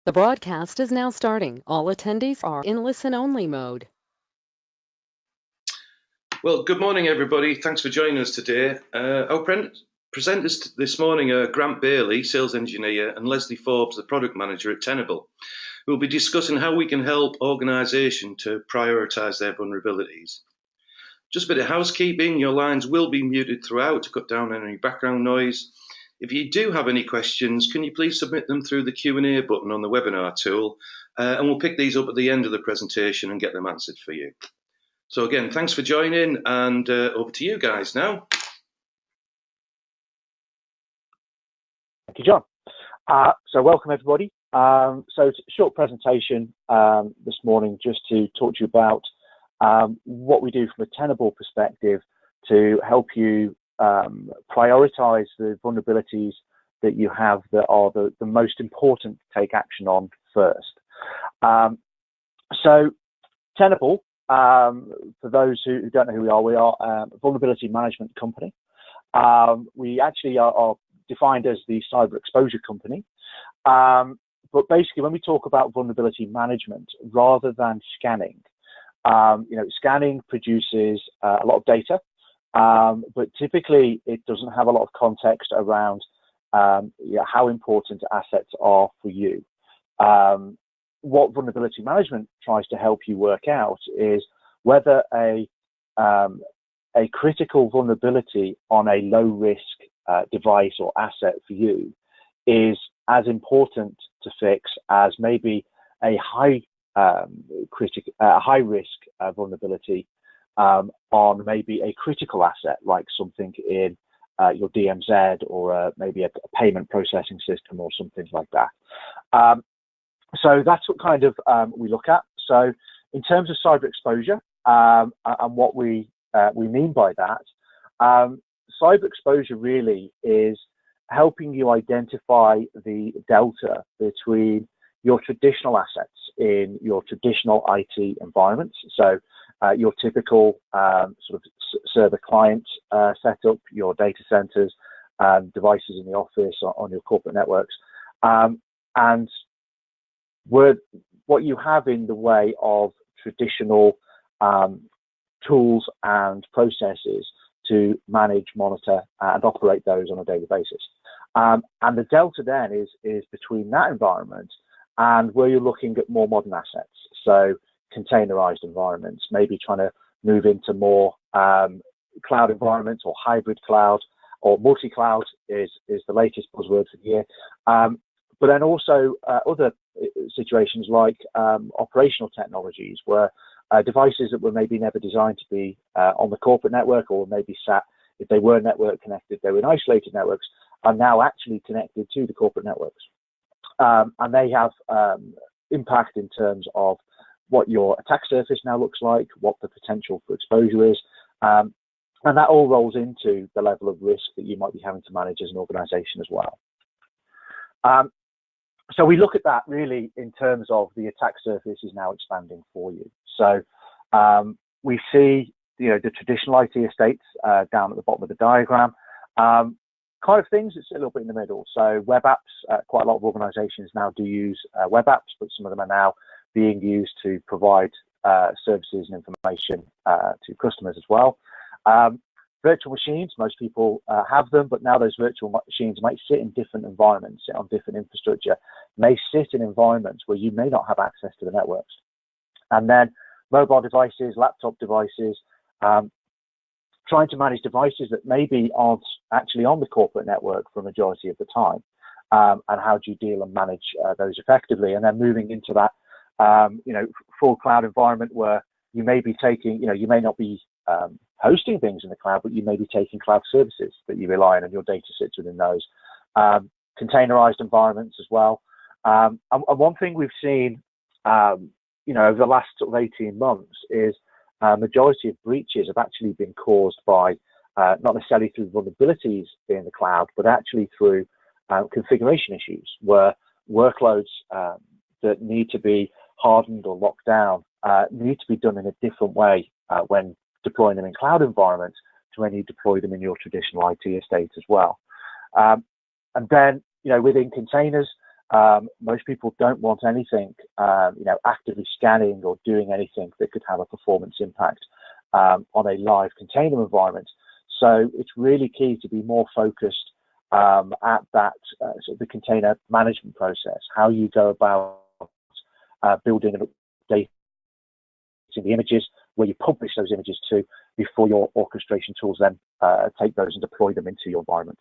The broadcast is now starting. All attendees are in listen-only mode. Well, good morning, everybody. Thanks for joining us today. Our presenters this morning are Grant Bailey, Sales Engineer, and Leslie Forbes, the Product Manager at Tenable. We'll be discussing how we can help organisations to prioritise their vulnerabilities. Just a bit of housekeeping, your lines will be muted throughout to cut down on any background noise. If you do have any questions, can you please submit them through the Q&A button on the webinar tool, and we'll pick these up at the end of the presentation and get them answered for you. So again, thanks for joining, and over to you guys now. Thank you, John. So welcome everybody. So it's a short presentation this morning just to talk to you about what we do from a Tenable perspective to help you prioritize the vulnerabilities that you have that are the most important to take action on first. So Tenable, for those who don't know who we are a vulnerability management company. We actually are defined as the cyber exposure company. But basically, when we talk about vulnerability management, rather than scanning, scanning produces a lot of data, but typically it doesn't have a lot of context around how important assets are for you. What vulnerability management tries to help you work out is whether a critical vulnerability on a low risk device or asset for you is as important to fix as maybe a high risk vulnerability on maybe a critical asset like something in your DMZ or maybe a payment processing system or something like that. So that's what kind of we look at. So in terms of cyber exposure and what we mean by that, cyber exposure really is helping you identify the delta between your traditional assets in your traditional IT environments. So your typical sort of server client setup, your data centers, devices in the office, on your corporate networks, and what you have in the way of traditional tools and processes to manage, monitor, and operate those on a daily basis. And the delta then is between that environment and where you're looking at more modern assets. So containerized environments, maybe trying to move into more cloud environments or hybrid cloud or multi-cloud is the latest buzzword for the year. But then also other situations like operational technologies where devices that were maybe never designed to be on the corporate network, or maybe sat, if they were network connected, they were in isolated networks, are now actually connected to the corporate networks. And they have impact in terms of what your attack surface now looks like, what the potential for exposure is, and that all rolls into the level of risk that you might be having to manage as an organization as well. So we look at that really in terms of the attack surface is now expanding for you. So we see the traditional IT estates down at the bottom of the diagram, kind of things that's a little bit in the middle. So web apps, quite a lot of organizations now do use web apps, but some of them are now being used to provide services and information to customers as well. Virtual machines, most people have them, but now those virtual machines might sit in different environments, sit on different infrastructure, may sit in environments where you may not have access to the networks. And then mobile devices, laptop devices, trying to manage devices that maybe aren't actually on the corporate network for a majority of the time, and how do you deal and manage those effectively? And then moving into that, full cloud environment where you may be taking, you may not be hosting things in the cloud, but you may be taking cloud services that you rely on, and your data sits within those. Containerized environments as well. And one thing we've seen, over the last sort of 18 months is majority of breaches have actually been caused by not necessarily through vulnerabilities in the cloud, but actually through configuration issues where workloads that need to be hardened or locked down need to be done in a different way when deploying them in cloud environments to when you deploy them in your traditional IT estate as well. And then, within containers, most people don't want anything, actively scanning or doing anything that could have a performance impact on a live container environment. So it's really key to be more focused at that sort of the container management process, how you go about building and updating the images, where you publish those images to, before your orchestration tools then take those and deploy them into your environment.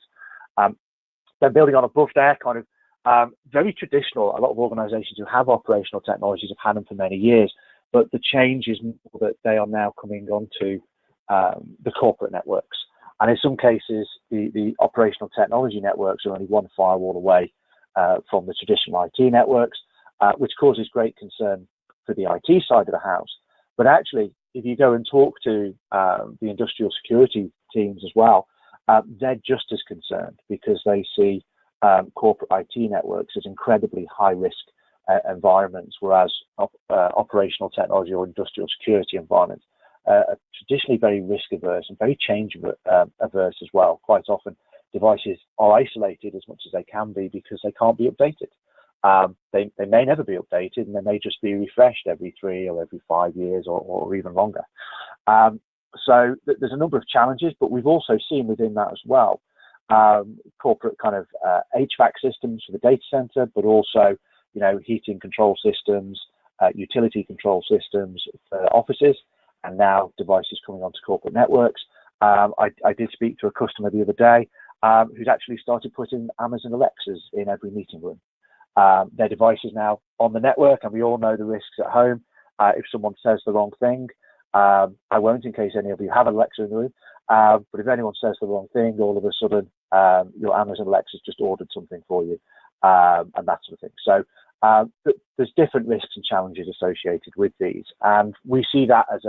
Then building on above there, kind of very traditional, a lot of organizations who have operational technologies have had them for many years, but the change is more that they are now coming onto the corporate networks. And in some cases, the operational technology networks are only one firewall away from the traditional IT networks, which causes great concern for the IT side of the house. But actually, if you go and talk to the industrial security teams as well, they're just as concerned, because they see corporate IT networks as incredibly high-risk environments, whereas operational technology or industrial security environments are traditionally very risk-averse and very change-averse as well. Quite often, devices are isolated as much as they can be because they can't be updated. They may never be updated, and they may just be refreshed every 3 or every 5 years or even longer. So there's a number of challenges, but we've also seen within that as well corporate kind of HVAC systems for the data center, but also heating control systems, utility control systems for offices, and now devices coming onto corporate networks. I did speak to a customer the other day who's actually started putting Amazon Alexas in every meeting room. Their device is now on the network, and we all know the risks at home. If someone says the wrong thing, I won't, in case any of you have an Alexa in the room, but if anyone says the wrong thing, all of a sudden your Amazon Alexa's just ordered something for you, and that sort of thing. So there's different risks and challenges associated with these, and we see that as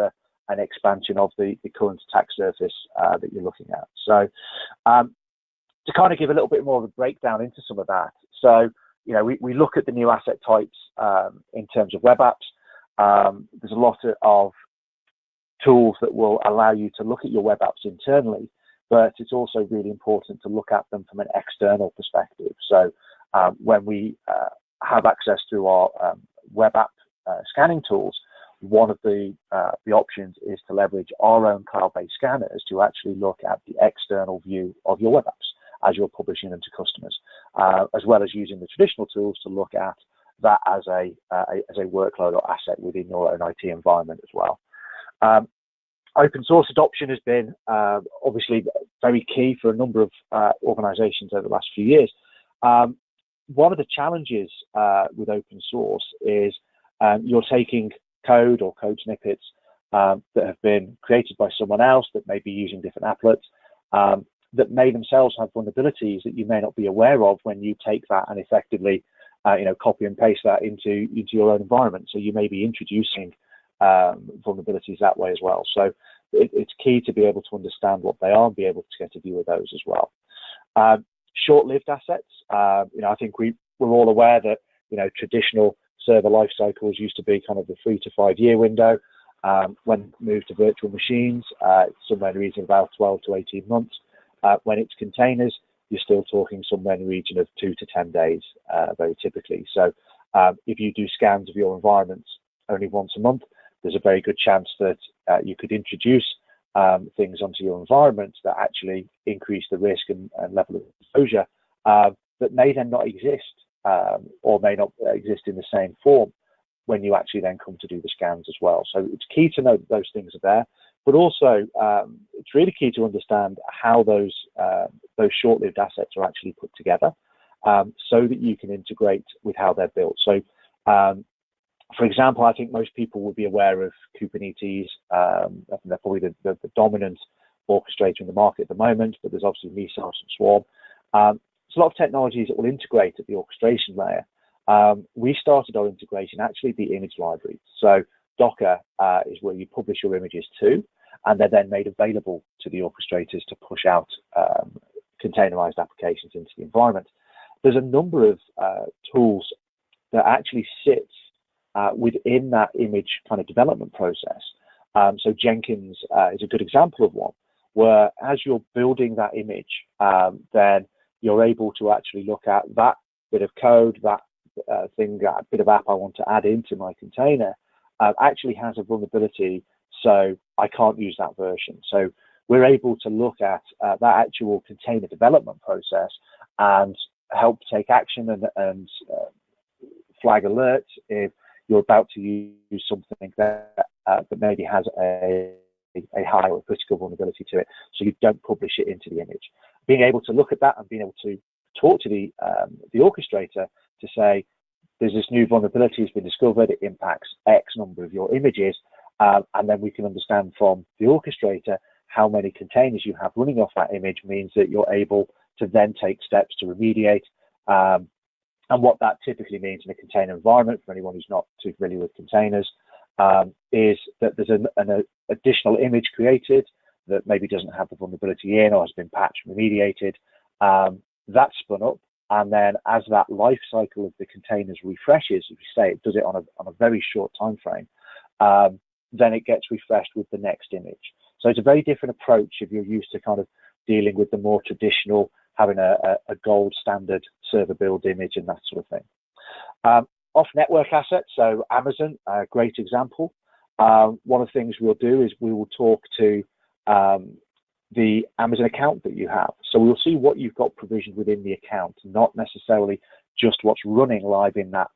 an expansion of the current attack surface that you're looking at. So to kind of give a little bit more of a breakdown into some of that, so we look at the new asset types in terms of web apps. There's a lot of tools that will allow you to look at your web apps internally, but it's also really important to look at them from an external perspective. So when we have access to our web app scanning tools, one of the options is to leverage our own cloud-based scanners to actually look at the external view of your web apps as you're publishing them to customers, as well as using the traditional tools to look at that as a workload or asset within your own IT environment as well. Open source adoption has been obviously very key for a number of organizations over the last few years. One of the challenges with open source is you're taking code or code snippets that have been created by someone else that may be using different applets that may themselves have vulnerabilities that you may not be aware of when you take that and effectively copy and paste that into your own environment. So you may be introducing vulnerabilities that way as well. So it's key to be able to understand what they are and be able to get a view of those as well. Short-lived assets. I think we're all aware that traditional server life cycles used to be kind of the 3 to 5 year window. When moved to virtual machines, it's somewhere in the region of about 12 to 18 months. When it's containers, you're still talking somewhere in the region of 2 to 10 days, very typically. So if you do scans of your environments only once a month, there's a very good chance that you could introduce things onto your environment that actually increase the risk and level of exposure that may then not exist or may not exist in the same form when you actually then come to do the scans as well. So it's key to know that those things are there, but also it's really key to understand how those short-lived assets are actually put together so that you can integrate with how they're built. So for example, I think most people will be aware of Kubernetes. They're probably the dominant orchestrator in the market at the moment, but there's obviously Mesos and Swarm. There's a lot of technologies that will integrate at the orchestration layer. We started our integration actually at the image library. So Docker is where you publish your images to, and they're then made available to the orchestrators to push out containerized applications into the environment. There's a number of tools that actually sit within that image kind of development process. So Jenkins is a good example of one, where as you're building that image, then you're able to actually look at that bit of code, that bit of app I want to add into my container actually has a vulnerability, so I can't use that version. So we're able to look at that actual container development process and help take action and flag alerts if you're about to use something that maybe has a high or critical vulnerability to it, so you don't publish it into the image. Being able to look at that and being able to talk to the orchestrator to say, there's this new vulnerability has been discovered, it impacts X number of your images, and then we can understand from the orchestrator how many containers you have running off that image means that you're able to then take steps to remediate. And what that typically means in a container environment, for anyone who's not too familiar with containers, is that there's an additional image created that maybe doesn't have the vulnerability in or has been patched, remediated. That's spun up, and then as that life cycle of the containers refreshes, if you say it does it on a very short time frame, then it gets refreshed with the next image. So it's a very different approach if you're used to kind of dealing with the more traditional, having a gold standard server build image and that sort of thing. Off network assets, so Amazon, a great example. One of the things we'll do is we will talk to the Amazon account that you have. So we'll see what you've got provisioned within the account, not necessarily just what's running live in that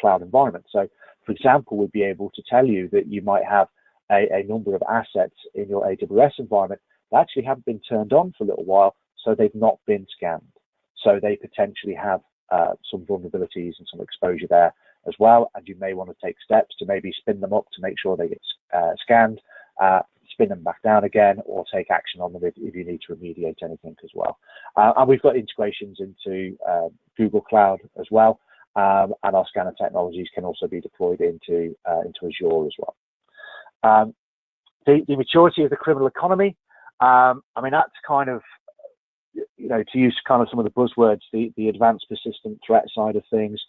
cloud environment. So, for example, we'd be able to tell you that you might have a number of assets in your AWS environment that actually haven't been turned on for a little while, so they've not been scanned. So they potentially have some vulnerabilities and some exposure there as well, and you may want to take steps to maybe spin them up to make sure they get scanned, spin them back down again, or take action on them if you need to remediate anything as well. And we've got integrations into Google Cloud as well, and our scanner technologies can also be deployed into Azure as well. The maturity of the criminal economy, I mean, that's kind of, to use kind of some of the buzzwords, the advanced persistent threat side of things.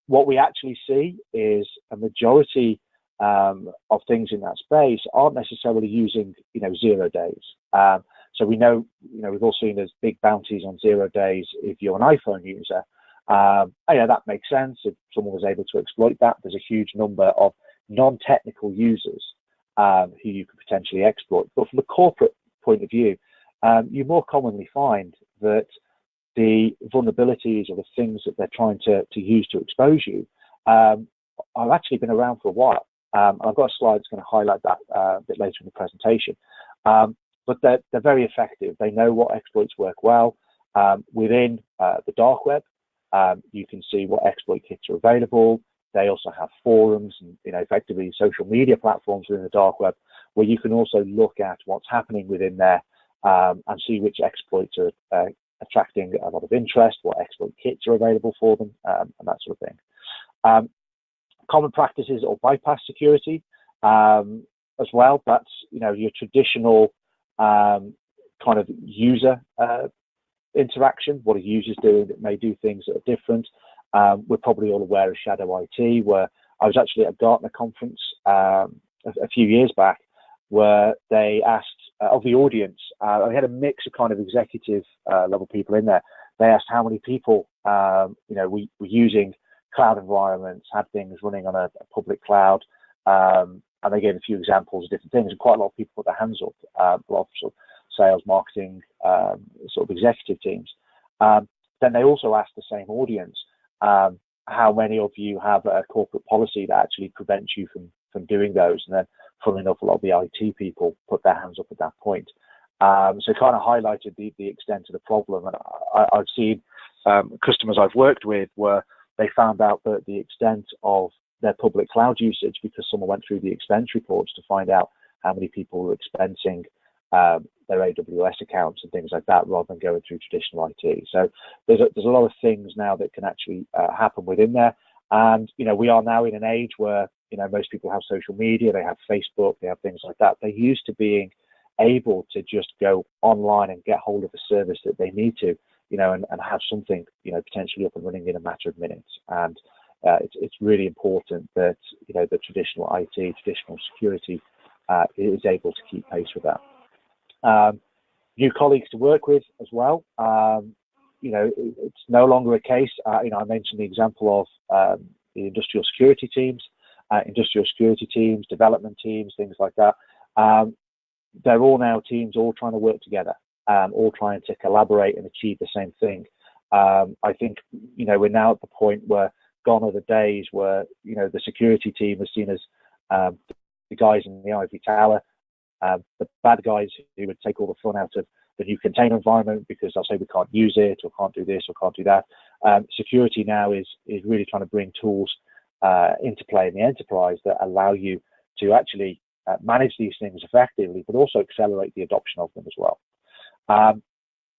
What we actually see is a majority of things in that space aren't necessarily using, 0 days. So we know, we've all seen there's big bounties on 0 days if you're an iPhone user. That makes sense. If someone was able to exploit that, there's a huge number of non-technical users who you could potentially exploit. But from a corporate point of view, you more commonly find that the vulnerabilities or the things that they're trying to use to expose you have actually been around for a while. I've got a slide that's going to highlight that a bit later in the presentation. But they're very effective. They know what exploits work well. Within the dark web, you can see what exploit kits are available. They also have forums and effectively social media platforms within the dark web where you can also look at what's happening within there and see which exploits are attracting a lot of interest, what exploit kits are available for them, and that sort of thing. Common practices or bypass security as well. That's your traditional kind of user interaction. What are users doing that may do things that are different? We're probably all aware of shadow IT, where I was actually at a Gartner conference a few years back, where they asked of the audience, I had a mix of kind of executive level people in there. They asked how many people, were using cloud environments, had things running on a public cloud, and they gave a few examples of different things, and quite a lot of people put their hands up, a lot of sort of sales, marketing, sort of executive teams. Then they also asked the same audience, how many of you have a corporate policy that actually prevents you from doing those? And then, funnily enough, a lot of the IT people put their hands up at that point. So it kind of highlighted the extent of the problem. And I've seen customers I've worked with where they found out that the extent of their public cloud usage, because someone went through the expense reports to find out how many people were expensing their AWS accounts and things like that, rather than going through traditional IT. So there's a lot of things now that can actually happen within there. And, we are now in an age where, most people have social media, they have Facebook, they have things like that. They're used to being able to just go online and get hold of a service that they need to, and have something, potentially up and running in a matter of minutes. And it's really important that, the traditional IT, traditional security is able to keep pace with that. New colleagues to work with as well. it's no longer a case. I mentioned the example of the industrial security teams, development teams, things like that. They're all now teams all trying to work together, all trying to collaborate and achieve the same thing. I think, we're now at the point where gone are the days where, the security team is seen as the guys in the ivory tower, the bad guys who would take all the fun out of the new container environment because they'll say we can't use it or can't do this or can't do that. Security now is really trying to bring tools into play in the enterprise that allow you to actually manage these things effectively, but also accelerate the adoption of them as well.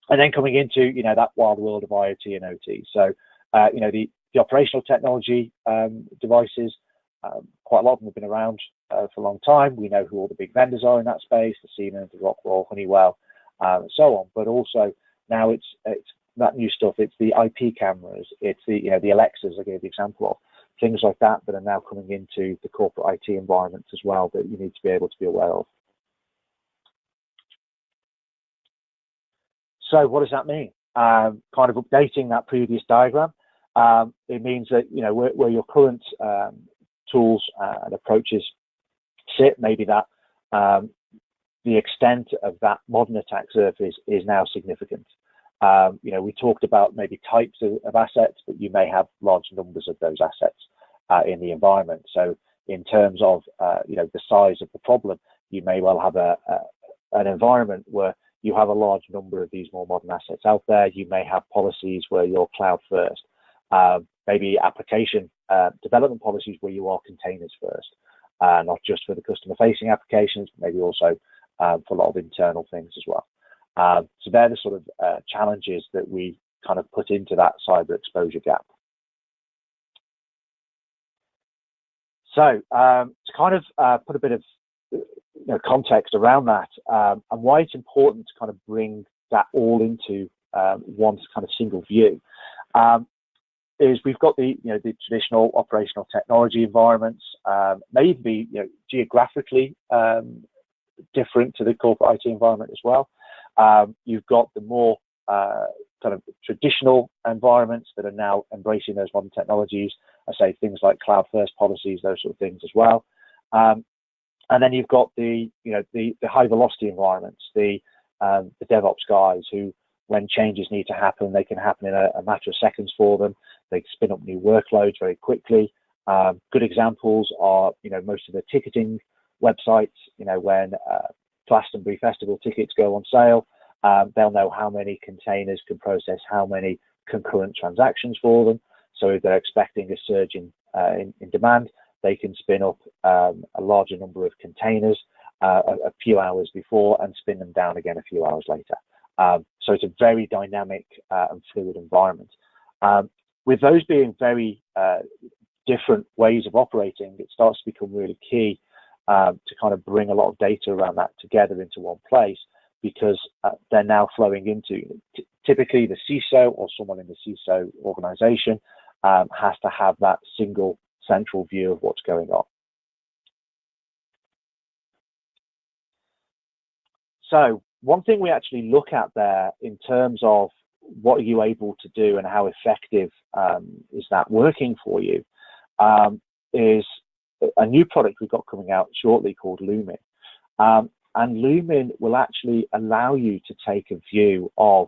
And then coming into, that wild world of IoT and OT. So, the operational technology devices, quite a lot of them have been around for a long time. We know who all the big vendors are in that space, the Siemens, the Rockwell, Honeywell, and so on. But also now it's that new stuff. It's the IP cameras. It's the Alexas I gave the example of. Things like that are now coming into the corporate IT environments as well that you need to be able to be aware of. So what does that mean? Kind of updating that previous diagram. It means that, where your current tools and approaches sit, maybe that the extent of that modern attack surface is now significant. We talked about maybe types of assets, but you may have large numbers of those assets in the environment. So in terms of, the size of the problem, you may well have an environment where you have a large number of these more modern assets out there. You may have policies where you're cloud first, maybe application development policies where you are containers first, not just for the customer facing applications, but maybe also for a lot of internal things as well. So they're the sort of challenges that we kind of put into that cyber exposure gap. So to kind of put a bit of context around that, and why it's important to kind of bring that all into one kind of single view, is we've got the traditional operational technology environments, may even be geographically different to the corporate IT environment as well. You've got the more kind of traditional environments that are now embracing those modern technologies. I say things like cloud first policies, those sort of things as well. And then you've got the high velocity environments, the DevOps guys who, when changes need to happen, they can happen in a matter of seconds for them. They spin up new workloads very quickly. Good examples are, most of the ticketing websites, when Glastonbury Festival tickets go on sale, they'll know how many containers can process how many concurrent transactions for them. So if they're expecting a surge in demand, they can spin up a larger number of containers a few hours before and spin them down again a few hours later. So it's a very dynamic and fluid environment. With those being very different ways of operating, it starts to become really key to kind of bring a lot of data around that together into one place, because they're now flowing into, typically the CISO or someone in the CISO organization has to have that single central view of what's going on. So one thing we actually look at there in terms of what are you able to do and how effective is that working for you, is a new product we've got coming out shortly called Lumen. And Lumen will actually allow you to take a view of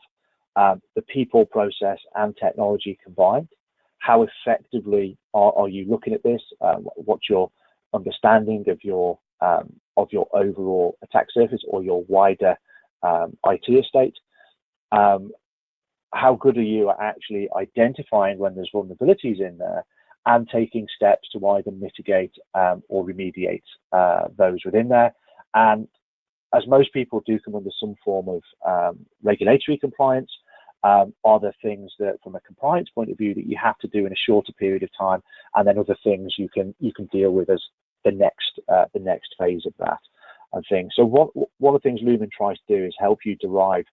the people, process, and technology combined. How effectively are you looking at this? What's your understanding of your overall attack surface or your wider IT estate? How good are you at actually identifying when there's vulnerabilities in there and taking steps to either mitigate or remediate those within there? And as most people do come under some form of regulatory compliance, are there things that, from a compliance point of view, that you have to do in a shorter period of time, and then other things you can deal with as the next phase of that and things. So one of the things Lumen tries to do is help you derive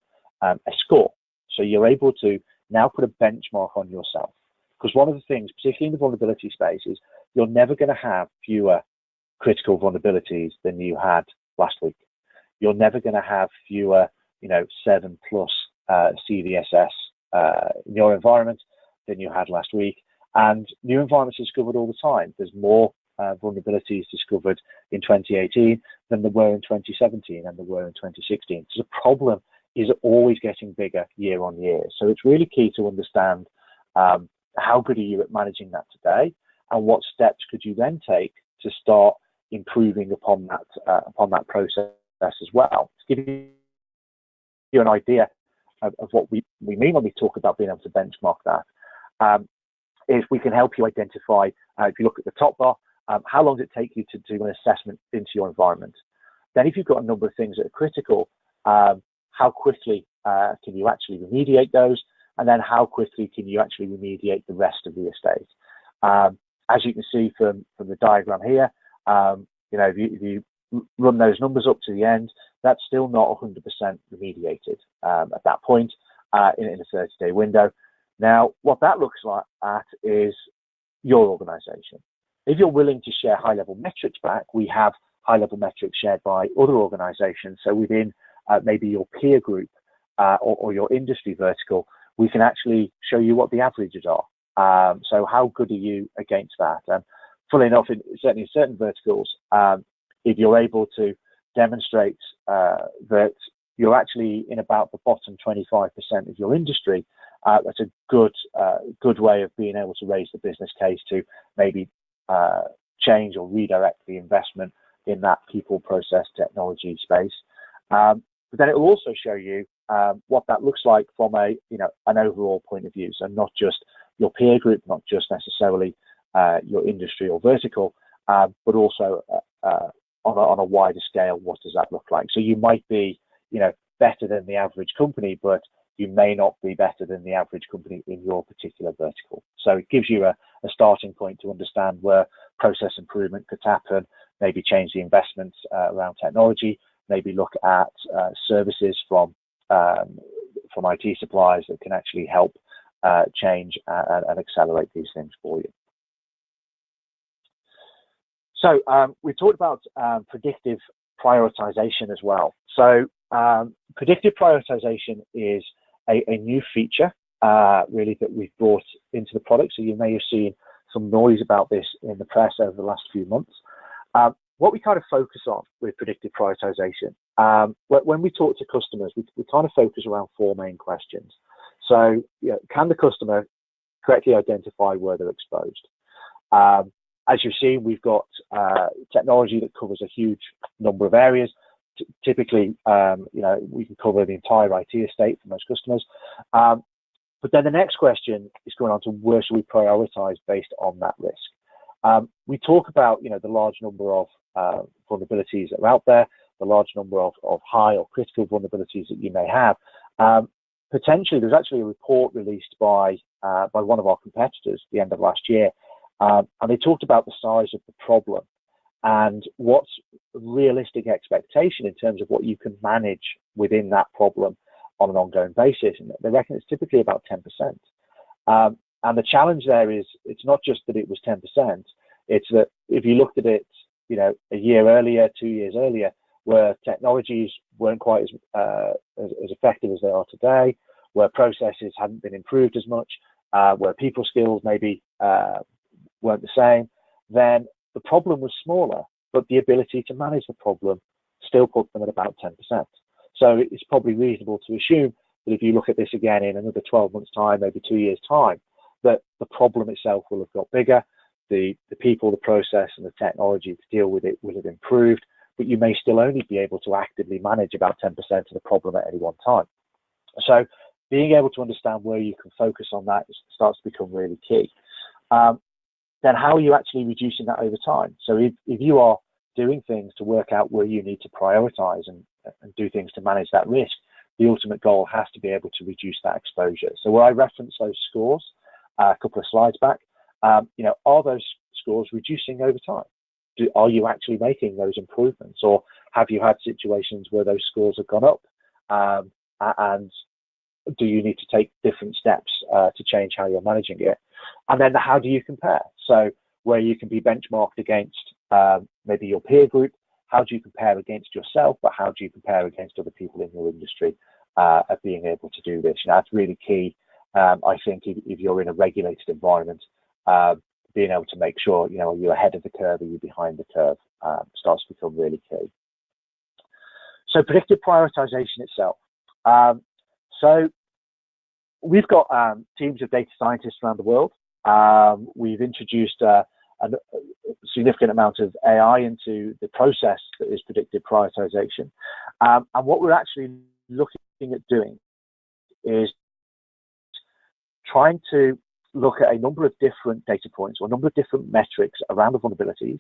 a score. So you're able to now put a benchmark on yourself, because one of the things, particularly in the vulnerability space, is you're never going to have fewer critical vulnerabilities than you had last week. You're never going to have fewer, 7+ CBSS in your environment than you had last week. And new environments are discovered all the time. There's more vulnerabilities discovered in 2018 than there were in 2017 and there were in 2016. So the problem is always getting bigger year on year. So it's really key to understand how good are you at managing that today, and what steps could you then take to start improving upon that process as well. To give you an idea of what we mean when we talk about being able to benchmark that, is we can help you identify, if you look at the top bar, how long does it take you to do an assessment into your environment? Then if you've got a number of things that are critical, how quickly can you actually remediate those? And then how quickly can you actually remediate the rest of the estate? As you can see from the diagram here, if you run those numbers up to the end, that's still not 100% remediated at that point in a 30-day window. Now, what that looks like is your organization. If you're willing to share high-level metrics back, we have high-level metrics shared by other organizations. So within maybe your peer group or your industry vertical, we can actually show you what the averages are. So how good are you against that? Funnily enough, certainly in certain verticals, if you're able to demonstrate that you're actually in about the bottom 25% of your industry, that's a good way of being able to raise the business case to maybe change or redirect the investment in that people, process, technology space. But then it will also show you what that looks like from an overall point of view. So not just your peer group, not just necessarily your industry or vertical, but also on a wider scale, what does that look like? So you might be, better than the average company, but you may not be better than the average company in your particular vertical. So it gives you a starting point to understand where process improvement could happen, maybe change the investments around technology, maybe look at services from IT suppliers that can actually help change and accelerate these things for you. So we talked about predictive prioritization as well. So predictive prioritization is a new feature really that we've brought into the product. So you may have seen some noise about this in the press over the last few months. What we kind of focus on with predictive prioritization, when we talk to customers, we kind of focus around four main questions. So can the customer correctly identify where they're exposed? As you've seen, we've got technology that covers a huge number of areas. Typically, we can cover the entire IT estate for most customers. But then the next question is going on to where should we prioritize based on that risk? We talk about, the large number of vulnerabilities that are out there, the large number of high or critical vulnerabilities that you may have. Potentially, there's actually a report released by one of our competitors at the end of last year, and they talked about the size of the problem and what's realistic expectation in terms of what you can manage within that problem on an ongoing basis. And they reckon it's typically about 10%. And the challenge there is it's not just that it was 10%, it's that if you looked at it, a year earlier, 2 years earlier, where technologies weren't quite as effective as they are today, where processes hadn't been improved as much, where people skills maybe weren't the same, then the problem was smaller, but the ability to manage the problem still put them at about 10%. So it's probably reasonable to assume that if you look at this again in another 12 months' time, maybe 2 years' time, that the problem itself will have got bigger, the people, the process, and the technology to deal with it will have improved, but you may still only be able to actively manage about 10% of the problem at any one time. So being able to understand where you can focus on that starts to become really key. Then how are you actually reducing that over time? So if you are doing things to work out where you need to prioritize and do things to manage that risk, the ultimate goal has to be able to reduce that exposure. So where I referenced those scores a couple of slides back, are those scores reducing over time? Are you actually making those improvements, or have you had situations where those scores have gone up? And do you need to take different steps to change how you're managing it? And then how do you compare? So where you can be benchmarked against maybe your peer group, how do you compare against yourself, but how do you compare against other people in your industry at being able to do this? That's really key I think if you're in a regulated environment, being able to make sure, you know, are you ahead of the curve, are you behind the curve, starts to become really key. So predictive prioritization itself. So we've got teams of data scientists around the world. We've introduced a significant amount of AI into the process that is predictive prioritization. And what we're actually looking at doing is trying to look at a number of different data points or a number of different metrics around the vulnerabilities,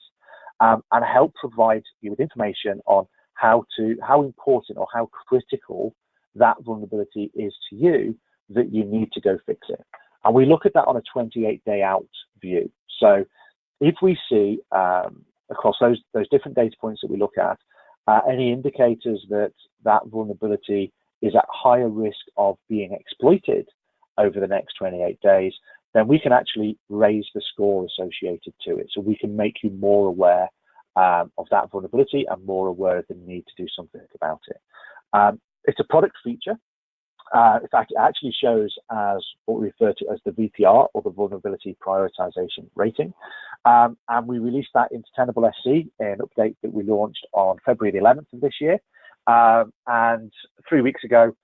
and help provide you with information on how important or how critical that vulnerability is to you, that you need to go fix it. And we look at that on a 28-day out view. So if we see across those different data points that we look at, any indicators that that vulnerability is at higher risk of being exploited over the next 28 days, then we can actually raise the score associated to it. So we can make you more aware of that vulnerability and more aware of the need to do something about it. It's a product feature. In fact, it actually shows as what we refer to as the VPR, or the Vulnerability Prioritization Rating. And we released that into Tenable SC, an update that we launched on February the 11th of this year. And 3 weeks ago,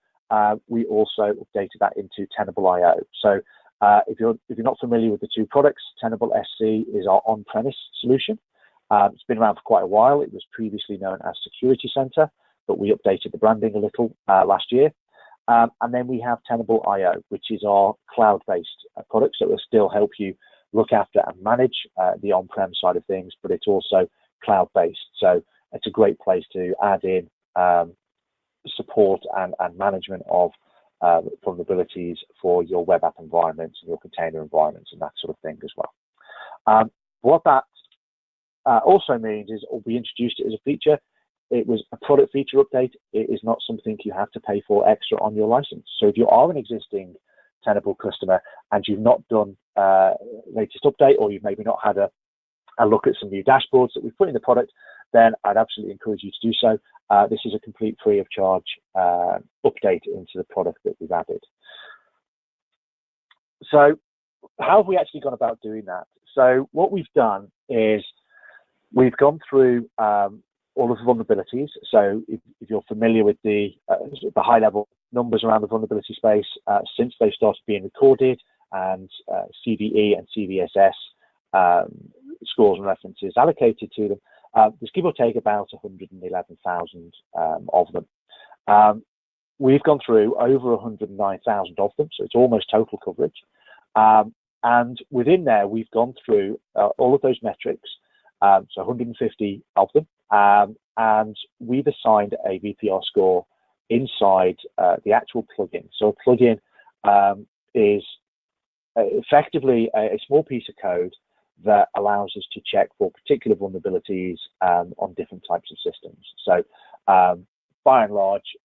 we also updated that into Tenable IO. So if you're not familiar with the two products, Tenable SC is our on-premise solution. It's been around for quite a while. It was previously known as Security Center, but we updated the branding a little last year. And then we have Tenable IO, which is our cloud-based product. So it will still help you look after and manage the on-prem side of things, but it's also cloud-based. So it's a great place to add in support and management of vulnerabilities for your web app environments and your container environments and that sort of thing as well. What that also means is we introduced it as a feature. It was a product feature update. It is not something you have to pay for extra on your license. So if you are an existing Tenable customer and you've not done latest update, or you've maybe not had a look at some new dashboards that we've put in the product, then I'd absolutely encourage you to do so. This is a complete free of charge update into the product that we've added. So how have we actually gone about doing that? So what we've done is we've gone through all of the vulnerabilities. So if you're familiar with the high level numbers around the vulnerability space, since they started being recorded, and CVE and CBSS scores and references allocated to them, there's give or take about 111,000 of them. We've gone through over 109,000 of them, so it's almost total coverage. And within there, we've gone through all of those metrics, so 150 of them, and we've assigned a VPR score inside the actual plugin. So a plugin is effectively a small piece of code that allows us to check for particular vulnerabilities on different types of systems. So by and large,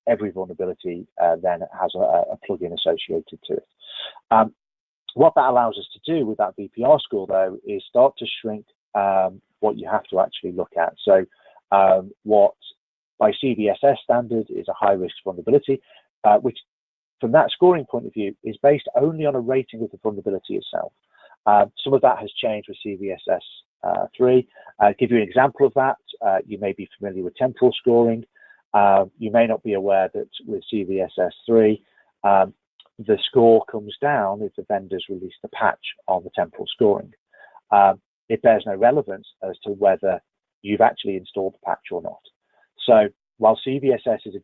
every vulnerability then has a plugin associated to it. What that allows us to do with that VPR score, though, is start to shrink what you have to actually look at. So what by CBSS standard is a high risk vulnerability, which from that scoring point of view is based only on a rating of the vulnerability itself. Some of that has changed with CBSS 3. Give you an example of that. You may be familiar with temporal scoring. You may not be aware that with CBSS 3, the score comes down if the vendors release the patch on the temporal scoring. It bears no relevance as to whether you've actually installed the patch or not. So while CBSS is a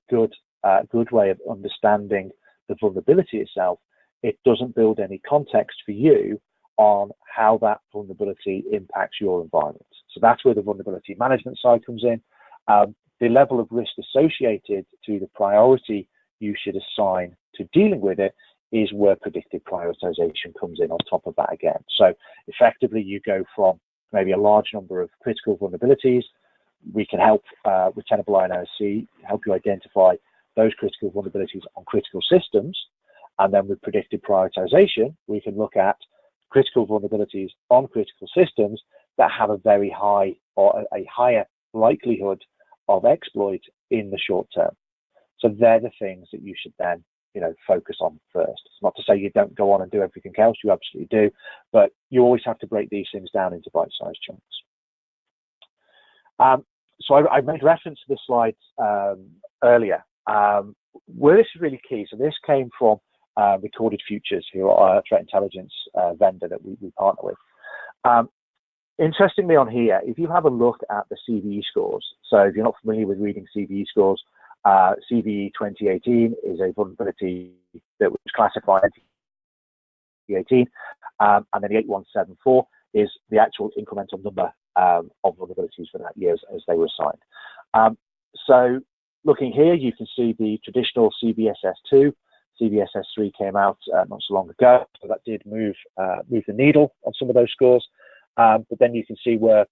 good way of understanding the vulnerability itself, it doesn't build any context for you on how that vulnerability impacts your environment. So that's where the vulnerability management side comes in. The level of risk associated to the priority you should assign to dealing with it is where predictive prioritization comes in on top of that again. So effectively, you go from maybe a large number of critical vulnerabilities. We can help with Tenable IO help you identify those critical vulnerabilities on critical systems. And then with predictive prioritization, we can look at critical vulnerabilities on critical systems that have a very high or a higher likelihood of exploit in the short term. So they're the things that you should then focus on first. It's not to say you don't go on and do everything else, you absolutely do, but you always have to break these things down into bite-sized chunks. So I made reference to the slides earlier, where this is really key. So this came from Recorded Futures, who are a threat intelligence vendor that we partner with. Interestingly on here, if you have a look at the CVE scores, so if you're not familiar with reading CVE scores, CVE 2018 is a vulnerability that was classified in 2018, and then the 8174 is the actual incremental number of vulnerabilities for that year as they were assigned. So looking here, you can see the traditional CBSS 2, CBSS 3 came out not so long ago, so that did move the needle on some of those scores. But then you can see where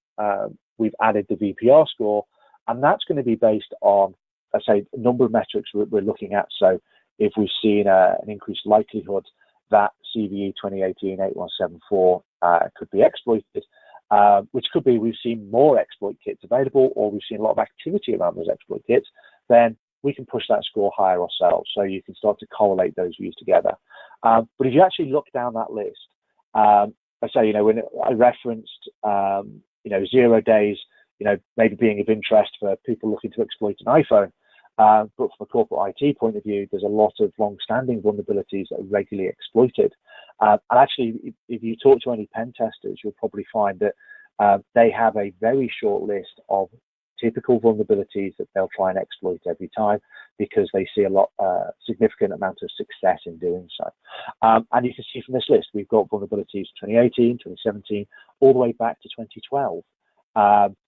we've added the VPR score, and that's going to be based on, I say, a number of metrics we're looking at. So if we've seen an increased likelihood that CVE 2018-8174 could be exploited, which could be we've seen more exploit kits available, or we've seen a lot of activity around those exploit kits, then we can push that score higher ourselves. So you can start to correlate those views together. But if you actually look down that list, I say, when I referenced, 0 days, maybe being of interest for people looking to exploit an iPhone. But from a corporate IT point of view, there's a lot of long-standing vulnerabilities that are regularly exploited. And actually, if you talk to any pen testers, you'll probably find that they have a very short list of typical vulnerabilities that they'll try and exploit every time, because they see a significant amount of success in doing so. And you can see from this list, we've got vulnerabilities 2018, 2017, all the way back to 2012.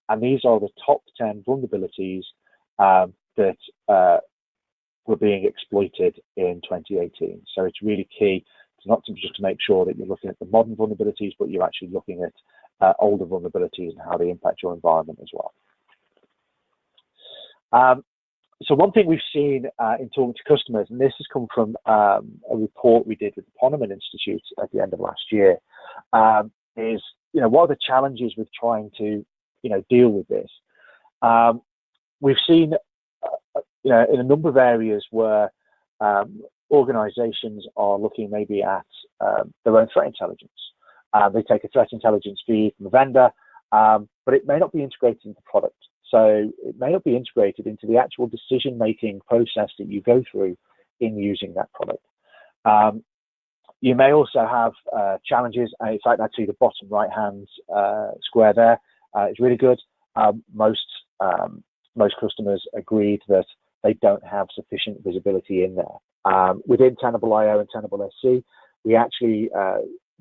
And these are the top 10 vulnerabilities that were being exploited in 2018. So it's really key to not just to make sure that you're looking at the modern vulnerabilities, but you're actually looking at older vulnerabilities and how they impact your environment as well. So one thing we've seen in talking to customers, and this has come from a report we did with the Ponemon Institute at the end of last year, is, what are the challenges with trying to, deal with this? We've seen, in a number of areas where organizations are looking maybe at their own threat intelligence. They take a threat intelligence feed from a vendor, but it may not be integrated into the product. So it may not be integrated into the actual decision-making process that you go through in using that product. You may also have challenges. In fact, actually, the bottom right-hand square there is really good. Most customers agreed that they don't have sufficient visibility in there. Within Tenable IO and Tenable SC, we actually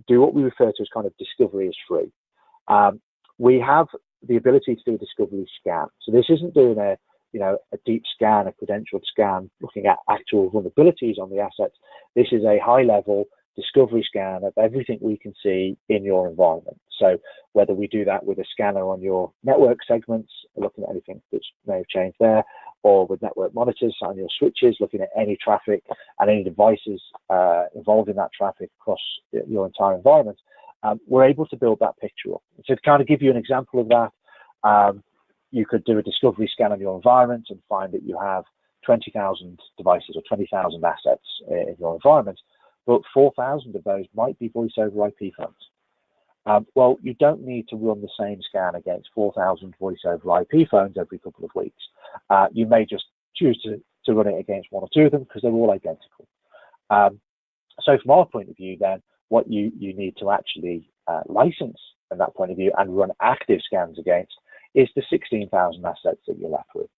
do what we refer to as kind of discovery is free. We have the ability to do a discovery scan. So this isn't doing a deep scan, a credentialed scan, looking at actual vulnerabilities on the assets. This is a high-level discovery scan of everything we can see in your environment. So whether we do that with a scanner on your network segments, looking at anything that may have changed there, or with network monitors on your switches, looking at any traffic and any devices involved in that traffic across your entire environment, we're able to build that picture up. So to kind of give you an example of that, you could do a discovery scan on your environment and find that you have 20,000 devices or 20,000 assets in your environment, but 4,000 of those might be voice over IP phones. Well, you don't need to run the same scan against 4,000 voice over IP phones every couple of weeks. You may just choose to run it against one or two of them because they're all identical. So from our point of view, then, what you need to actually license from that point of view and run active scans against is the 16,000 assets that you're left with.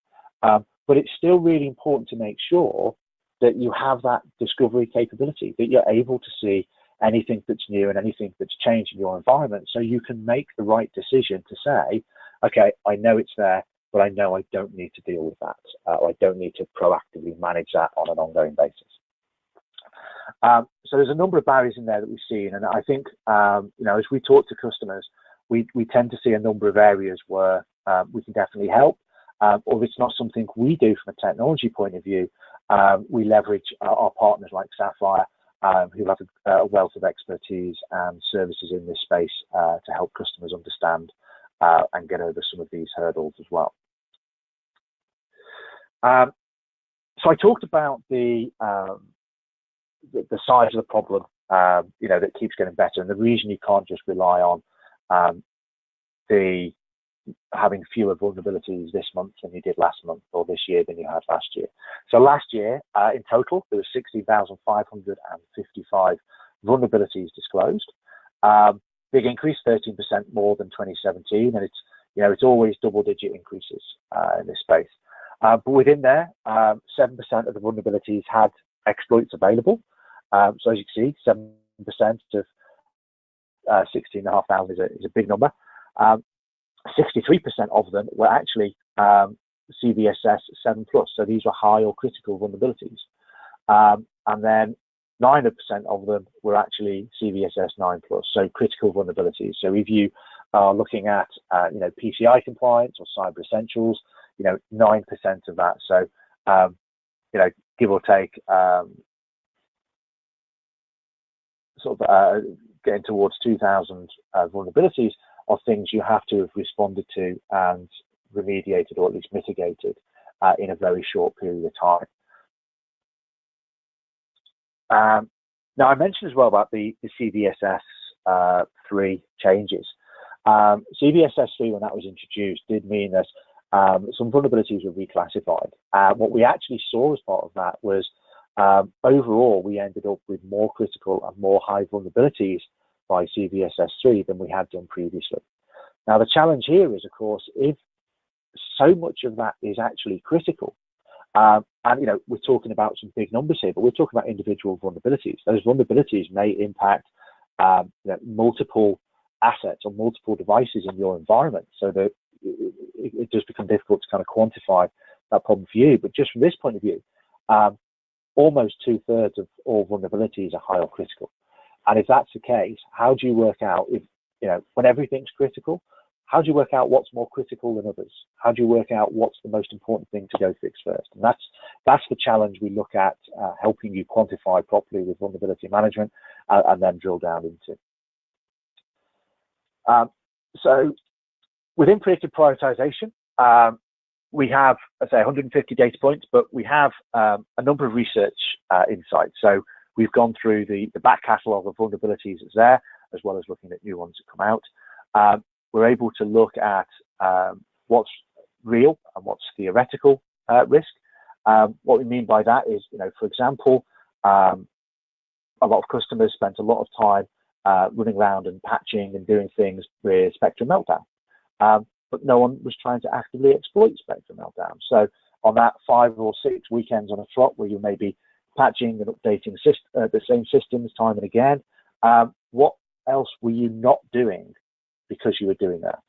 But it's still really important to make sure that you have that discovery capability, that you're able to see anything that's new and anything that's changed in your environment, so you can make the right decision to say, okay, I know it's there, but I know I don't need to deal with that, or I don't need to proactively manage that on an ongoing basis. So there's a number of barriers in there that we've seen, and I think, as we talk to customers, we tend to see a number of areas where we can definitely help, or if it's not something we do from a technology point of view, we leverage our partners like Sapphire, who have a wealth of expertise and services in this space to help customers understand and get over some of these hurdles as well. So I talked about the the size of the problem, that keeps getting better. And the reason you can't just rely on having fewer vulnerabilities this month than you did last month, or this year than you had last year. So last year, in total, there was 16,555 vulnerabilities disclosed. Big increase, 13% more than 2017, and it's always double-digit increases in this space. But within there, 7% of the vulnerabilities had exploits available. So as you can see, 7% of 16,500 is a big number. 63% of them were actually CBSS 7+, so these were high or critical vulnerabilities. And then 9% of them were actually CBSS 9+, so critical vulnerabilities. So if you are looking at PCI compliance or cyber essentials, 9% of that. So give or take, getting towards 2,000 vulnerabilities are things you have to have responded to and remediated, or at least mitigated, in a very short period of time. Now, I mentioned as well about the CBSS 3 changes. CBSS 3, when that was introduced, did mean that some vulnerabilities were reclassified. What we actually saw as part of that was, overall, we ended up with more critical and more high vulnerabilities by CBSS 3 than we had done previously. Now, the challenge here is, of course, if so much of that is actually critical, and we're talking about some big numbers here, but we're talking about individual vulnerabilities. Those vulnerabilities may impact multiple assets or multiple devices in your environment, so that it does become difficult to kind of quantify that problem for you. But just from this point of view, almost 2/3 of all vulnerabilities are high or critical. And if that's the case, how do you work out when everything's critical, how do you work out what's more critical than others? How do you work out what's the most important thing to go fix first? And that's the challenge we look at, helping you quantify properly with vulnerability management, and then drill down into. So within predictive prioritization, we have, I say, 150 data points, but we have a number of research insights. So we've gone through the back catalogue of vulnerabilities that's there, as well as looking at new ones that come out. We're able to look at what's real and what's theoretical risk. What we mean by that is, for example, a lot of customers spent a lot of time running around and patching and doing things with Spectrum Meltdown. But no one was trying to actively exploit Spectrum Meltdown. So on that 5 or 6 weekends on a trot where you may be patching and updating the same systems time and again, what else were you not doing because you were doing that?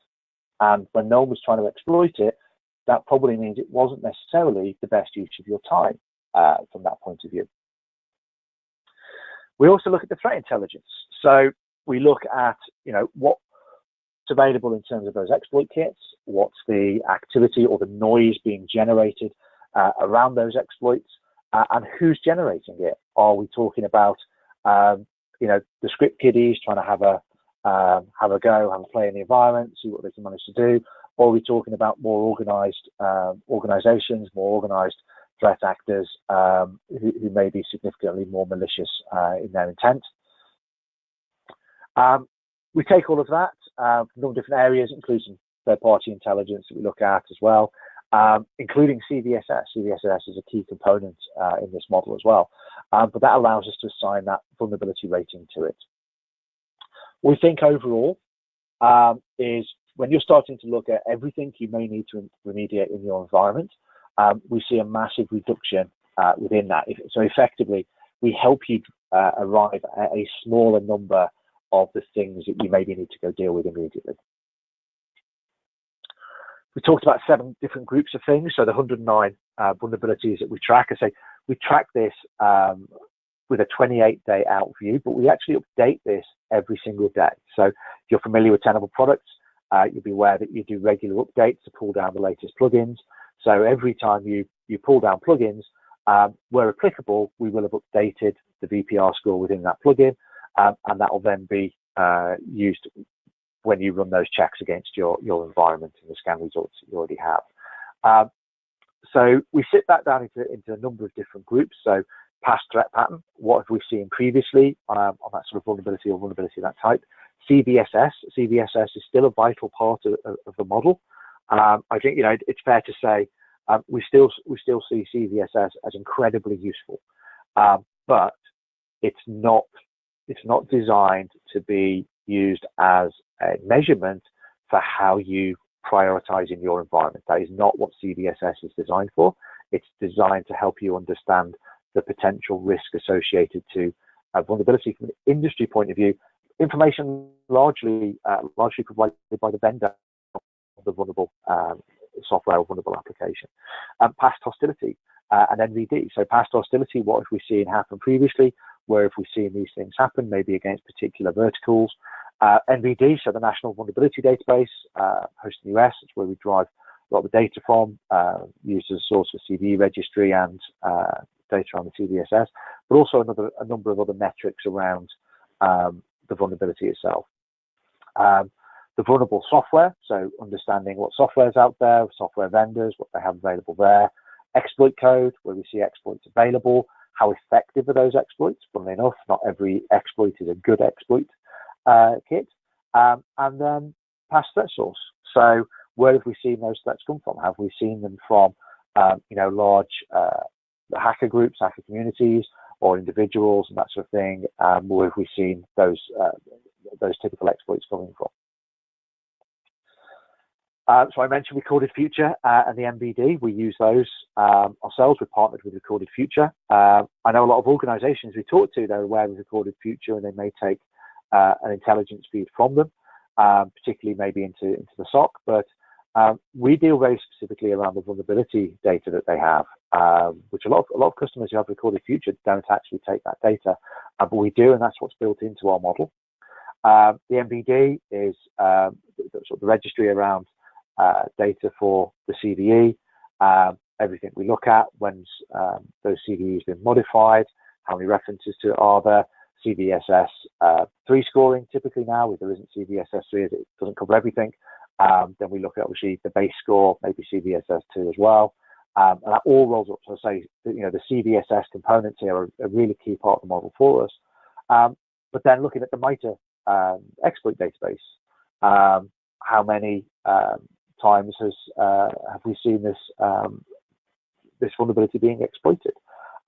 And when no one was trying to exploit it, that probably means it wasn't necessarily the best use of your time from that point of view. We also look at the threat intelligence. So we look at, what's available in terms of those exploit kits, what's the activity or the noise being generated around those exploits, and who's generating it. Are we talking about, the script kiddies trying to have a go, have a play in the environment, see what they can manage to do? Or are we talking about more organized organizations, more organized threat actors who may be significantly more malicious in their intent? We take all of that from all different areas, including some third-party intelligence that we look at as well, including CBSS. CBSS is a key component in this model as well, but that allows us to assign that vulnerability rating to it. We think overall is when you're starting to look at everything you may need to remediate in your environment, we see a massive reduction within that. So effectively, we help you arrive at a smaller number of the things that you maybe need to go deal with immediately. We talked about 7 different groups of things. So the 109 vulnerabilities that we track. I say we track this with a 28-day out view, but we actually update this every single day. So if you're familiar with Tenable products, you'll be aware that you do regular updates to pull down the latest plugins. So every time you pull down plugins, where applicable, we will have updated the VPR score within that plugin, and that will then be used when you run those checks against your environment and the scan results that you already have. So we sit that down into a number of different groups. So past threat pattern. What have we seen previously on that sort of vulnerability or vulnerability of that type? CBSS is still a vital part of the model. I think it's fair to say we still see CBSS as incredibly useful, but it's not designed to be used as a measurement for how you prioritize in your environment. That is not what CBSS is designed for. It's designed to help you understand the potential risk associated to vulnerability from an industry point of view. Information largely provided by the vendor of the vulnerable software or vulnerable application. Past hostility and NVD. So past hostility, what have we seen happen previously? Where have we seen these things happen? Maybe against particular verticals. NVD, so the National Vulnerability Database, hosted in the US, it's where we drive a lot of the data from, used as a source for CVE registry and data on the CBSS, but also a number of other metrics around the vulnerability itself. The vulnerable software, so understanding what software is out there, software vendors, what they have available there. Exploit code, where we see exploits available. How effective are those exploits? Funnily enough, not every exploit is a good exploit kit. And then past threat source. So where have we seen those threats come from? Have we seen them from large hacker groups, hacker communities, or individuals and that sort of thing? Where have we seen those typical exploits coming from? So I mentioned Recorded Future and the MVD. We use those ourselves. We're partnered with Recorded Future. I know a lot of organizations we talk to, they're aware of Recorded Future and they may take an intelligence feed from them, particularly maybe into the SOC. But we deal very specifically around the vulnerability data that they have, which a lot of customers who have Recorded Future don't actually take that data, but we do, and that's what's built into our model. The MVD is sort of the registry around data for the CVE, everything we look at, when's those CVEs been modified, how many references to it are there, CBSS 3 scoring typically now, if there isn't CBSS 3, it doesn't cover everything. Then we look at obviously the base score, maybe CBSS 2 as well. And that all rolls up to say, the CBSS components here are a really key part of the model for us. But then looking at the MITRE exploit database, how many times have we seen this vulnerability being exploited?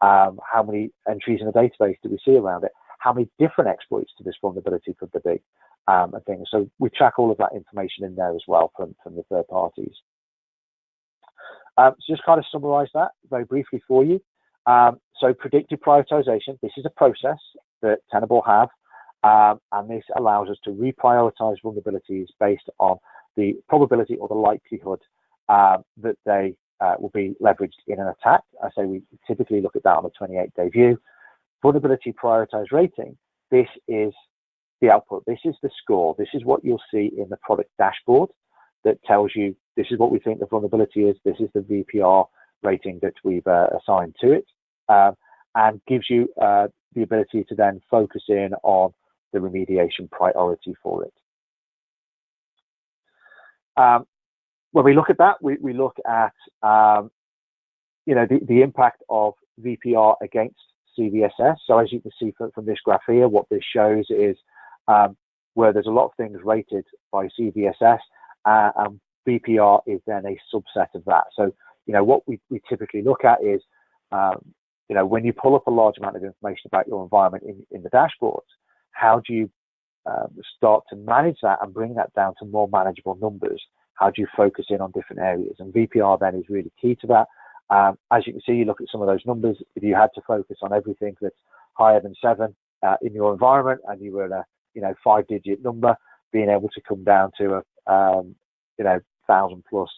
How many entries in the database do we see around it? How many different exploits to this vulnerability could there be? And things. So we track all of that information in there as well from the third parties. So just kind of summarize that very briefly for you. So predictive prioritization, this is a process that Tenable have, and this allows us to reprioritize vulnerabilities based on the probability or the likelihood that they will be leveraged in an attack. I say we typically look at that on a 28-day view. Vulnerability prioritized rating, this is the output. This is the score. This is what you'll see in the product dashboard that tells you this is what we think the vulnerability is. This is the VPR rating that we've assigned to it, and gives you the ability to then focus in on the remediation priority for it. When we look at that, we look at the impact of VPR against CBSS. So as you can see from this graph here, what this shows is where there's a lot of things rated by CBSS, and VPR is then a subset of that. So what we typically look at is when you pull up a large amount of information about your environment in the dashboards, how do you start to manage that and bring that down to more manageable numbers? How do you focus in on different areas? And VPR then is really key to that. As you can see, you look at some of those numbers. If you had to focus on everything that's higher than 7 in your environment, and you were at a 5-digit number, being able to come down to 1,000 plus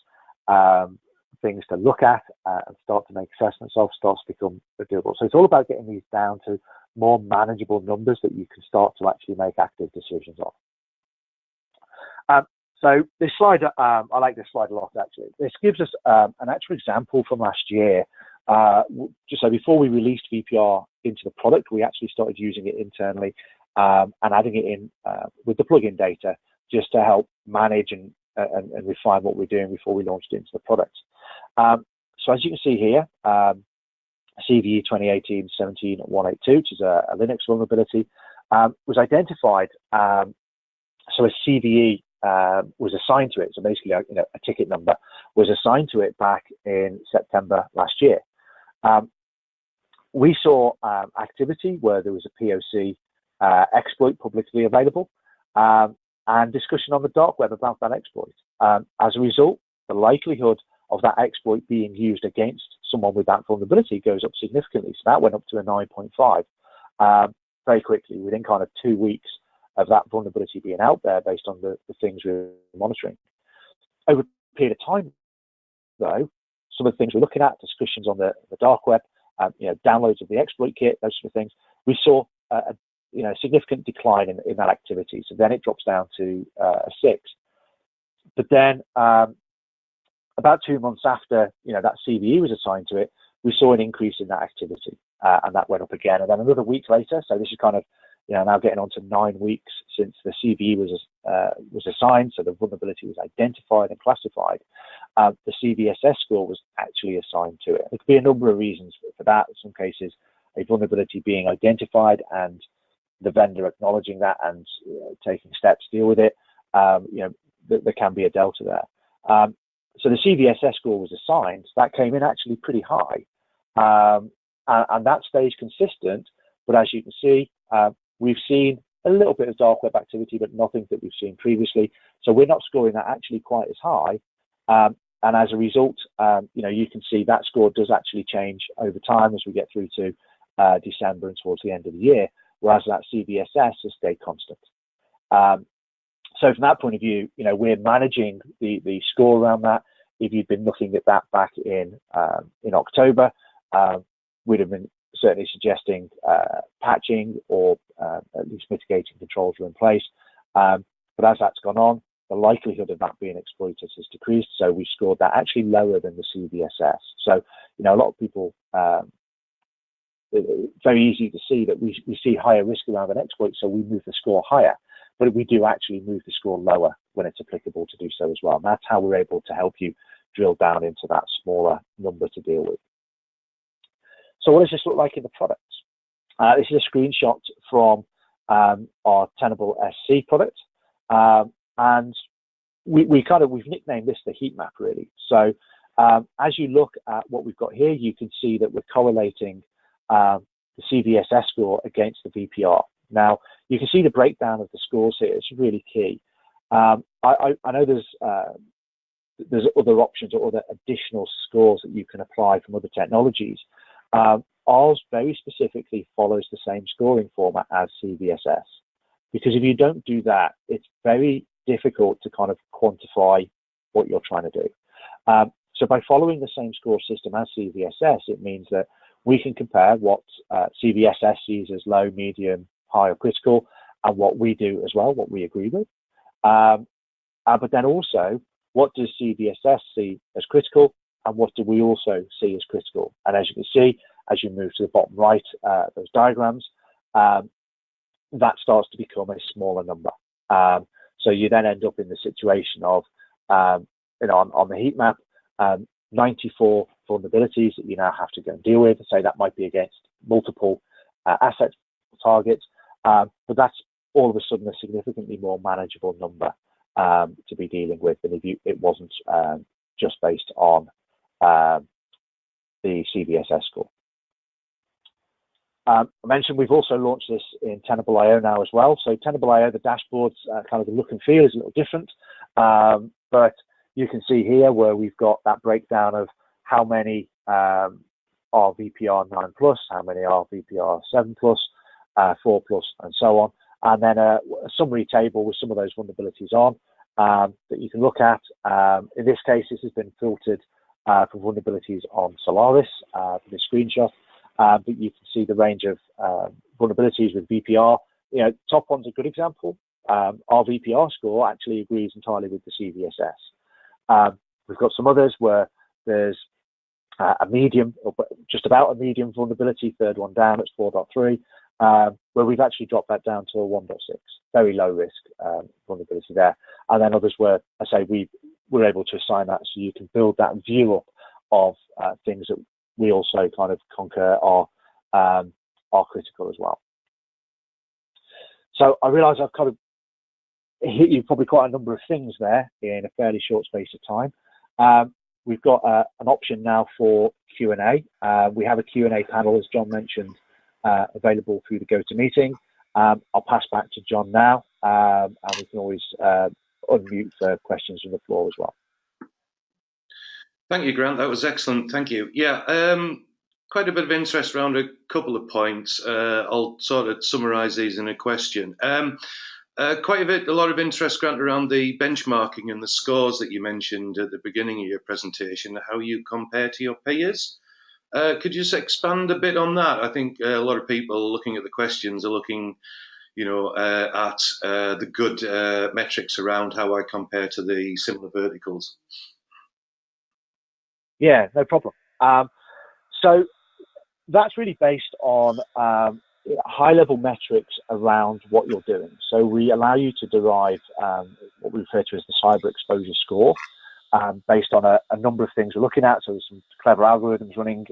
things to look at and start to make assessments of starts to become doable. So it's all about getting these down to more manageable numbers that you can start to actually make active decisions on. So this slide, I like this slide a lot actually. This gives us an actual example from last year. Just so before we released VPR into the product, we actually started using it internally and adding it in with the plugin data just to help manage and refine what we're doing before we launched it into the product. So as you can see here, CVE 2018-17-182, which is a Linux vulnerability, was identified. So a CVE was assigned to it. So basically, a ticket number was assigned to it back in September last year. We saw activity where there was a POC exploit publicly available, and discussion on the dark web about that exploit. As a result, the likelihood of that exploit being used against someone with that vulnerability goes up significantly. So that went up to a 9.5 very quickly, within kind of 2 weeks of that vulnerability being out there based on the things we were monitoring. Over a period of time, though, some of the things we're looking at, discussions on the dark web, downloads of the exploit kit, those sort of things, we saw a significant decline in that activity. So then it drops down to a 6. But then about 2 months after that CVE was assigned to it, we saw an increase in that activity, and that went up again. And then another week later, so this is kind of now getting on to 9 weeks since the CVE was assigned, so the vulnerability was identified and classified. The CBSS score was actually assigned to it. There could be a number of reasons for that. In some cases, a vulnerability being identified and the vendor acknowledging that and taking steps to deal with it. There can be a delta there. So the CBSS score was assigned. That came in actually pretty high, and that stays consistent. But as you can see, we've seen a little bit of dark web activity, but nothing that we've seen previously. So we're not scoring that actually quite as high. And as a result, you can see that score does actually change over time as we get through to December and towards the end of the year, whereas that CBSS has stayed constant. So from that point of view, we're managing the score around that. If you'd been looking at that back in October, we'd have been certainly suggesting patching or at least mitigating controls are in place. But as that's gone on, the likelihood of that being exploited has decreased. So we scored that actually lower than the CBSS. So, a lot of people, very easy to see that we see higher risk around an exploit, so we move the score higher. But we do actually move the score lower when it's applicable to do so as well. And that's how we're able to help you drill down into that smaller number to deal with. So what does this look like in the products? This is a screenshot from our Tenable SC product. And we've nicknamed this the Heatmap, really. So as you look at what we've got here, you can see that we're correlating the CBSS score against the VPR. Now, you can see the breakdown of the scores here. It's really key. I know there's other options or other additional scores that you can apply from other technologies. Ours very specifically follows the same scoring format as CBSS, because if you don't do that, it's very difficult to kind of quantify what you're trying to do. So by following the same score system as CBSS, it means that we can compare what CBSS sees as low, medium, high, or critical, and what we do as well, what we agree with. But then also, what does CBSS see as critical, and what do we also see as critical? And as you can see, as you move to the bottom right, those diagrams, that starts to become a smaller number. So you then end up in the situation of, on the heat map, 94 vulnerabilities that you now have to go and deal with. So that might be against multiple asset targets, but that's all of a sudden a significantly more manageable number to be dealing with than if it wasn't just based on the CBSS score. I mentioned we've also launched this in Tenable IO now as well. So Tenable IO, the dashboards, kind of the look and feel is a little different, but you can see here where we've got that breakdown of how many are VPR 9+, how many are VPR 7+, 4+, and so on. And then a summary table with some of those vulnerabilities on that you can look at. In this case, this has been filtered for vulnerabilities on Solaris for this screenshot. But you can see the range of vulnerabilities with VPR. Top one's a good example. Our VPR score actually agrees entirely with the CBSS. We've got some others where there's a medium, or just about a medium vulnerability, third one down, it's 4.3, where we've actually dropped that down to a 1.6, very low risk vulnerability there. And then others where, I say, we're able to assign that so you can build that view up of things that we also kind of concur are critical as well. So I realise I've kind of hit you probably quite a number of things there in a fairly short space of time. We've got an option now for Q&A. We have a Q&A panel, as John mentioned, available through the GoToMeeting. I'll pass back to John now, and we can always unmute for questions from the floor as well. Thank you, Grant. That was excellent. Thank you. Yeah, quite a bit of interest around a couple of points. I'll sort of summarise these in a question. A lot of interest, Grant, around the benchmarking and the scores that you mentioned at the beginning of your presentation, how you compare to your peers. Could you just expand a bit on that? I think a lot of people looking at the questions are looking, at the good metrics around how I compare to the similar verticals. Yeah, no problem. So that's really based on high-level metrics around what you're doing. So we allow you to derive what we refer to as the cyber exposure score, based on a number of things we're looking at. So there's some clever algorithms running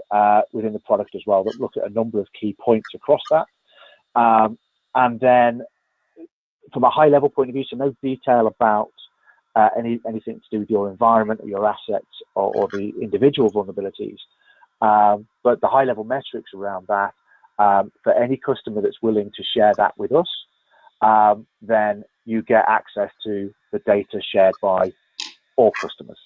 within the product as well that look at a number of key points across that. And then from a high-level point of view, so no detail about anything to do with your environment or your assets or the individual vulnerabilities, but the high-level metrics around that. For any customer that's willing to share that with us, then you get access to the data shared by all customers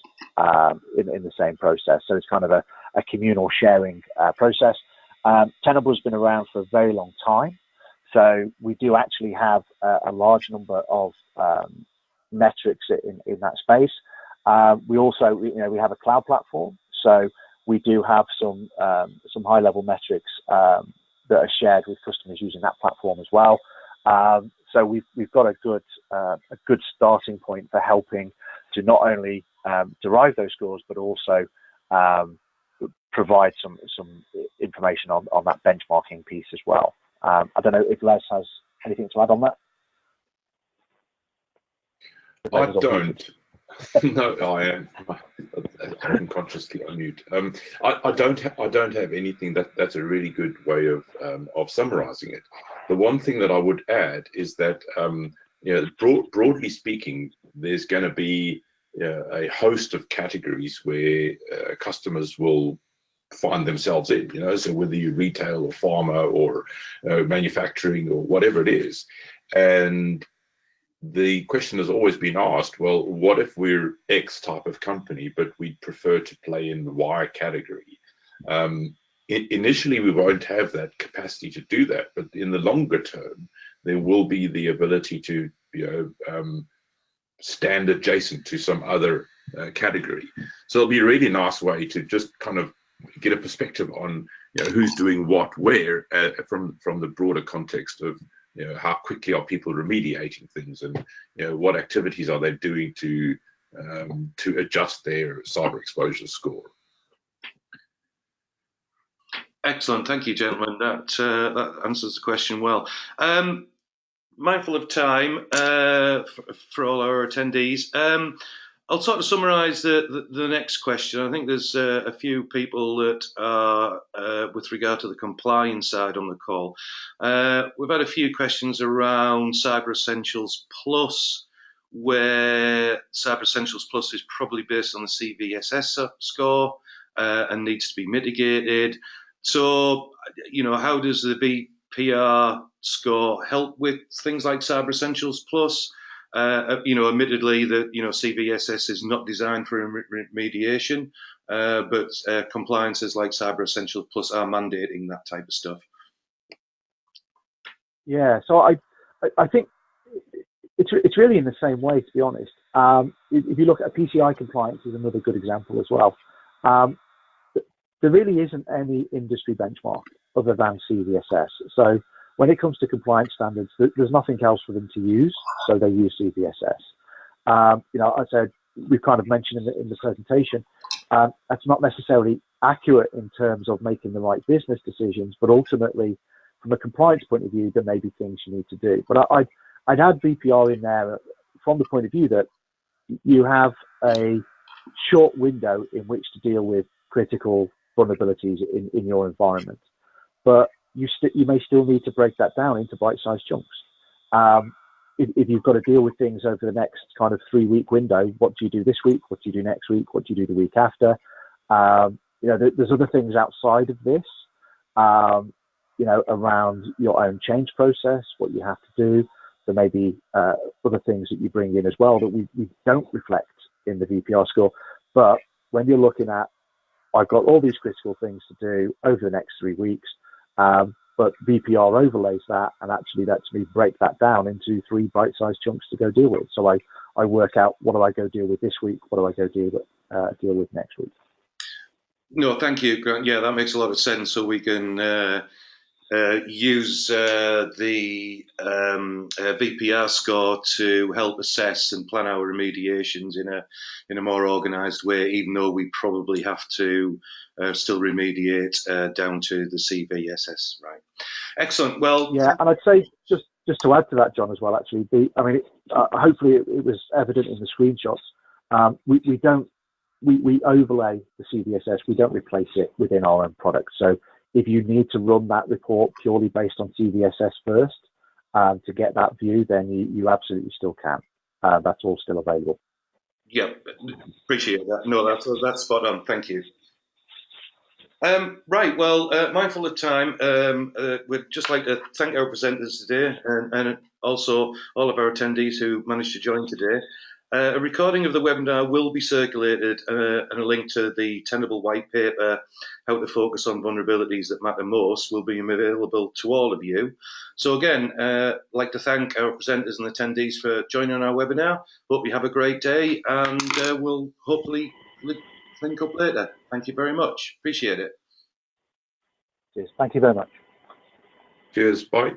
in the same process. So it's kind of a communal sharing process. Tenable has been around for a very long time, so we do actually have a large number of metrics in that space. We also, we have a cloud platform, so we do have some high-level metrics that are shared with customers using that platform as well. So we've got a good starting point for helping to not only derive those scores, but also provide some information on that benchmarking piece as well. I don't know if Les has anything to add on that. I don't. No, I am. I'm consciously on mute. I don't have anything that's a really good way of summarising it. The one thing that I would add is that broadly speaking, there's going to be a host of categories where customers will find themselves in. So whether you retail or pharma or manufacturing or whatever it is, and the question has always been asked, well, what if we're X type of company, but we'd prefer to play in the Y category? Initially, we won't have that capacity to do that, but in the longer term, there will be the ability to stand adjacent to some other category. So it'll be a really nice way to just kind of get a perspective on who's doing what where from the broader context of how quickly are people remediating things, and what activities are they doing to adjust their cyber exposure score. Excellent, thank you, gentlemen. That answers the question well. Mindful of time for all our attendees, I'll sort of summarise the next question. I think there's a few people that are, with regard to the compliance side on the call. We've had a few questions around Cyber Essentials Plus, where Cyber Essentials Plus is probably based on the CBSS score and needs to be mitigated. So, how does the BPR score help with things like Cyber Essentials Plus? Admittedly, that CBSS is not designed for remediation, but compliances like Cyber Essentials Plus are mandating that type of stuff. Yeah, so I think it's really in the same way, to be honest. If you look at PCI compliance, is another good example as well. There really isn't any industry benchmark other than CBSS. So when it comes to compliance standards, there's nothing else for them to use, so they use CBSS. I said, we've kind of mentioned in the presentation, that's not necessarily accurate in terms of making the right business decisions, but ultimately, from a compliance point of view, there may be things you need to do. But I'd add BPR in there from the point of view that you have a short window in which to deal with critical vulnerabilities in your environment. But you may still need to break that down into bite-sized chunks. If you've got to deal with things over the next kind of 3-week window, what do you do this week? What do you do next week? What do you do the week after? There's other things outside of this, around your own change process, what you have to do. There may be other things that you bring in as well that we don't reflect in the VPR score. But when you're looking at, I've got all these critical things to do over the next 3 weeks, but VPR overlays that and actually lets me break that down into 3 bite-sized chunks to go deal with. So I work out, what do I go deal with this week? What do I go deal with next week? No, thank you, Grant. Yeah, that makes a lot of sense. So we can use the VPR score to help assess and plan our remediations in a more organised way, even though we probably have to still remediate down to the CBSS. Right. Excellent. Well, yeah, and I'd say just to add to that, John, as well. Actually, hopefully it was evident in the screenshots. We overlay the CBSS. We don't replace it within our own product. So if you need to run that report purely based on CBSS first to get that view, then you absolutely still can. That's all still available. Yeah, appreciate that. No, that's spot on. Thank you. Right, well, mindful of time, we'd just like to thank our presenters today and also all of our attendees who managed to join today. A recording of the webinar will be circulated and a link to the Tenable white paper, How to Focus on Vulnerabilities That Matter Most, will be available to all of you. So again, I'd like to thank our presenters and attendees for joining our webinar. Hope you have a great day, and we'll hopefully link up later. Thank you very much. Appreciate it. Cheers. Thank you very much. Cheers. Bye.